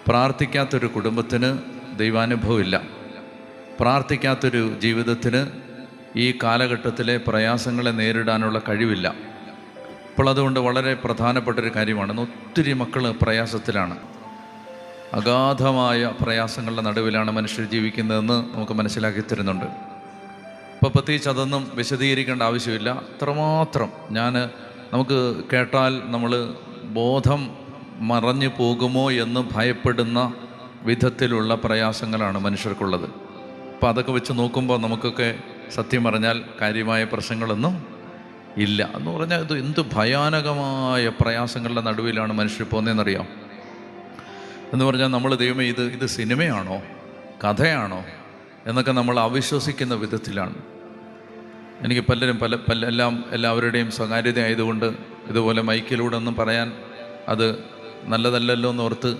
പ്രാർത്ഥിക്കാത്തൊരു കുടുംബത്തിന് ദൈവാനുഭവമില്ല. പ്രാർത്ഥിക്കാത്തൊരു ജീവിതത്തിന് ഈ കാലഘട്ടത്തിലെ പ്രയാസങ്ങളെ നേരിടാനുള്ള കഴിവില്ല. അപ്പോൾ അതുകൊണ്ട് വളരെ പ്രധാനപ്പെട്ടൊരു കാര്യമാണ്. ഒത്തിരി മക്കൾ പ്രയാസത്തിലാണ്, അഗാധമായ പ്രയാസങ്ങളുടെ നടുവിലാണ് മനുഷ്യർ ജീവിക്കുന്നതെന്ന് നമുക്ക് മനസ്സിലാക്കി തരുന്നുണ്ട്. ഇപ്പോൾ പ്രത്യേകിച്ച് അതൊന്നും വിശദീകരിക്കേണ്ട ആവശ്യമില്ല. അത്രമാത്രം നമുക്ക് കേട്ടാൽ നമ്മൾ ബോധം മറഞ്ഞു പോകുമോ എന്ന് ഭയപ്പെടുന്ന വിധത്തിലുള്ള പ്രയാസങ്ങളാണ് മനുഷ്യർക്കുള്ളത്. അപ്പോൾ അതൊക്കെ വെച്ച് നോക്കുമ്പോൾ നമുക്കൊക്കെ സത്യം പറഞ്ഞാൽ കാര്യമായ പ്രശ്നങ്ങളൊന്നും ഇല്ല എന്ന് പറഞ്ഞാൽ ഇത് എന്ത് ഭയാനകമായ പ്രയാസങ്ങളുടെ നടുവിലാണ് മനുഷ്യർ പോകുന്നതെന്നറിയാം. എന്ന് പറഞ്ഞാൽ നമ്മൾ ദൈവമേ ഇത് സിനിമയാണോ കഥയാണോ എന്നൊക്കെ നമ്മൾ അവിശ്വസിക്കുന്ന വിധത്തിലാണ്. എനിക്ക് പലരും എല്ലാവരുടെയും സ്വകാര്യത ആയതുകൊണ്ട് ഇതുപോലെ മൈക്കിലൂടെ ഒന്നും പറയാൻ അത് നല്ലതല്ലല്ലോ എന്നോർത്ത്